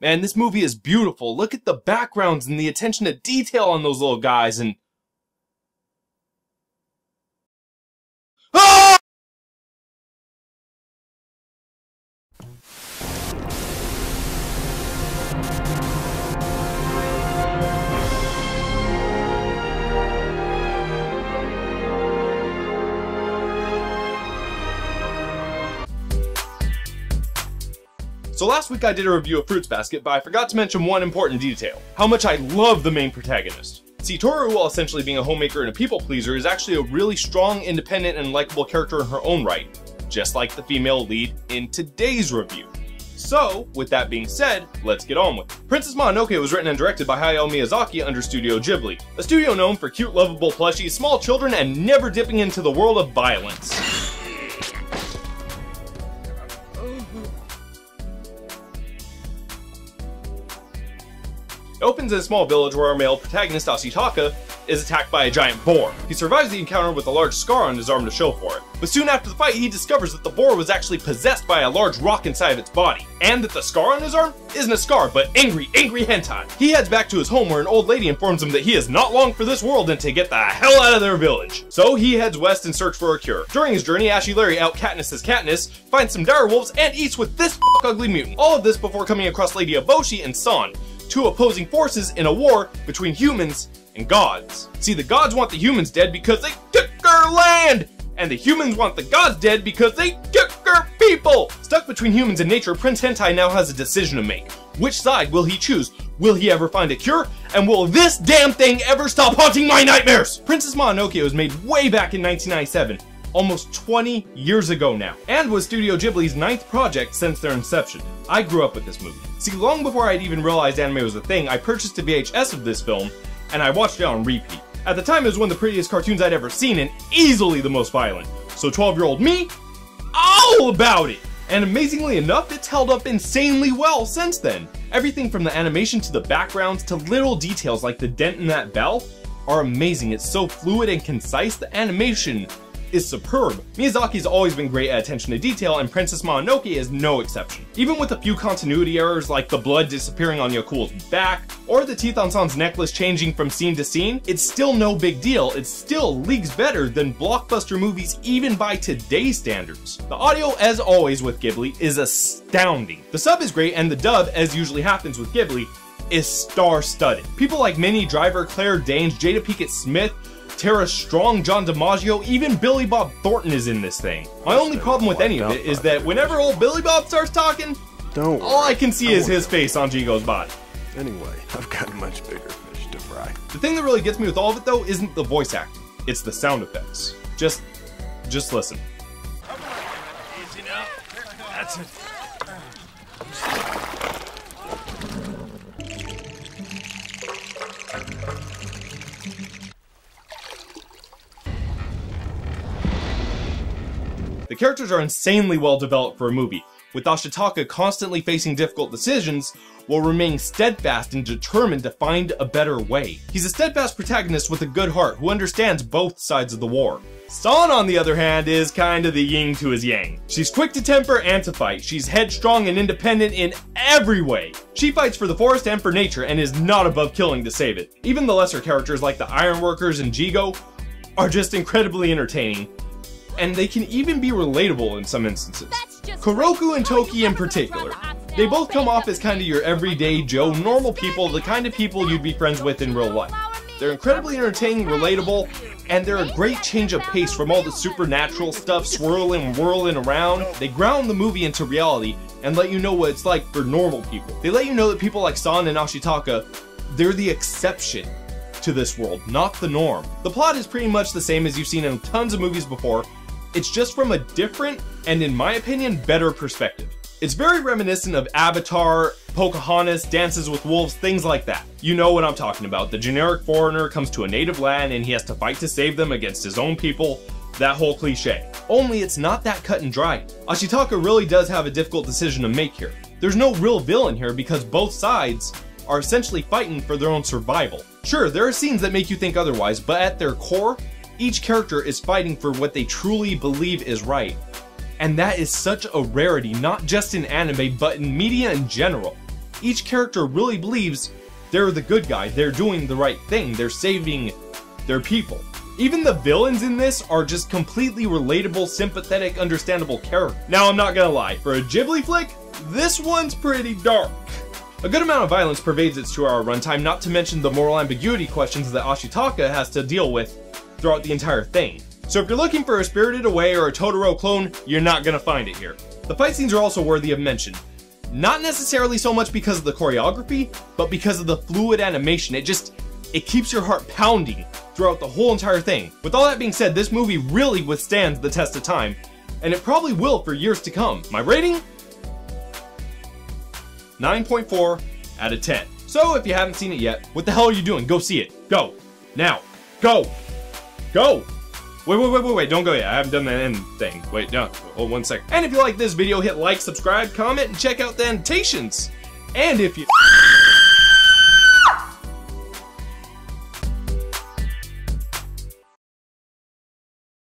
Man, this movie is beautiful. Look at the backgrounds and the attention to detail on those little guys and... Ah! So last week I did a review of Fruits Basket, but I forgot to mention one important detail. How much I love the main protagonist. See, Toru, while essentially being a homemaker and a people pleaser, is actually a really strong, independent, and likable character in her own right, just like the female lead in today's review. So, with that being said, let's get on with it. Princess Mononoke was written and directed by Hayao Miyazaki under Studio Ghibli, a studio known for cute, lovable plushies, small children, and never dipping into the world of violence. It opens in a small village where our male protagonist, Ashitaka, is attacked by a giant boar. He survives the encounter with a large scar on his arm to show for it. But soon after the fight, he discovers that the boar was actually possessed by a large rock inside of its body, and that the scar on his arm isn't a scar, but angry hentai. He heads back to his home where an old lady informs him that he is not long for this world and to get the hell out of their village. So he heads west in search for a cure. During his journey, Ashy Larry out Katniss Katniss, finds some dire wolves, and eats with this ugly mutant. All of this before coming across Lady Eboshi and San, two opposing forces in a war between humans and gods. See, the gods want the humans dead because they took our land, and the humans want the gods dead because they took our people. Stuck between humans and nature, Prince Hentai now has a decision to make. Which side will he choose? Will he ever find a cure? And will this damn thing ever stop haunting my nightmares? Princess Mononoke was made way back in 1997. Almost 20 years ago now, and was Studio Ghibli's 9th project since their inception. I grew up with this movie. See, long before I'd even realized anime was a thing, I purchased a VHS of this film, and I watched it on repeat. At the time, it was one of the prettiest cartoons I'd ever seen, and easily the most violent. So 12-year-old me, all about it! And amazingly enough, it's held up insanely well since then. Everything from the animation to the backgrounds to little details like the dent in that bell are amazing. It's so fluid and concise, the animation is superb. Miyazaki's always been great at attention to detail, and Princess Mononoke is no exception. Even with a few continuity errors like the blood disappearing on Yakul's back, or the teeth on San's necklace changing from scene to scene, it's still no big deal. It's still leagues better than blockbuster movies even by today's standards. The audio, as always with Ghibli, is astounding. The sub is great, and the dub, as usually happens with Ghibli, is star-studded. People like Minnie Driver, Claire Danes, Jada Pinkett Smith, Tara Strong, John DiMaggio, even Billy Bob Thornton is in this thing. My only problem with any of it is that whenever old Billy Bob starts talking, all I can see is his face on Jigo's body. Anyway, I've got much bigger fish to fry. The thing that really gets me with all of it though isn't the voice acting, it's the sound effects. Just listen. Easy now. That's it. The characters are insanely well developed for a movie, with Ashitaka constantly facing difficult decisions while remaining steadfast and determined to find a better way. He's a steadfast protagonist with a good heart who understands both sides of the war. San, on the other hand, is kinda the yin to his yang. She's quick to temper and to fight. She's headstrong and independent in every way. She fights for the forest and for nature and is not above killing to save it. Even the lesser characters like the Ironworkers and Jigo are just incredibly entertaining, and they can even be relatable in some instances. Kuroku and Toki in particular. They both come off as kind of your everyday Joe, normal people, the kind of people you'd be friends with in real life. They're incredibly entertaining, relatable, and they're a great change of pace from all the supernatural stuff swirling and whirling around. They ground the movie into reality and let you know what it's like for normal people. They let you know that people like San and Ashitaka, they're the exception to this world, not the norm. The plot is pretty much the same as you've seen in tons of movies before. It's just from a different, and in my opinion, better perspective. It's very reminiscent of Avatar, Pocahontas, Dances with Wolves, things like that. You know what I'm talking about. The generic foreigner comes to a native land and he has to fight to save them against his own people. That whole cliche. Only it's not that cut and dry. Ashitaka really does have a difficult decision to make here. There's no real villain here because both sides are essentially fighting for their own survival. Sure, there are scenes that make you think otherwise, but at their core, each character is fighting for what they truly believe is right. And that is such a rarity, not just in anime, but in media in general. each character really believes they're the good guy, they're doing the right thing, they're saving their people. Even the villains in this are just completely relatable, sympathetic, understandable characters. Now, I'm not gonna lie, for a Ghibli flick, this one's pretty dark. A good amount of violence pervades its 2-hour runtime, not to mention the moral ambiguity questions that Ashitaka has to deal with throughout the entire thing. So if you're looking for a Spirited Away or a Totoro clone, you're not gonna find it here. The fight scenes are also worthy of mention. Not necessarily so much because of the choreography, but because of the fluid animation. It keeps your heart pounding throughout the whole entire thing. With all that being said, this movie really withstands the test of time, and it probably will for years to come. My rating? 9.4 out of 10. So if you haven't seen it yet, what the hell are you doing? Go see it. Go. Now. Go. Go. Wait, don't go yet. I haven't done the end thing. Wait, no. Hold 1 second. And if you like this video, hit like, subscribe, comment, and check out the annotations. And if you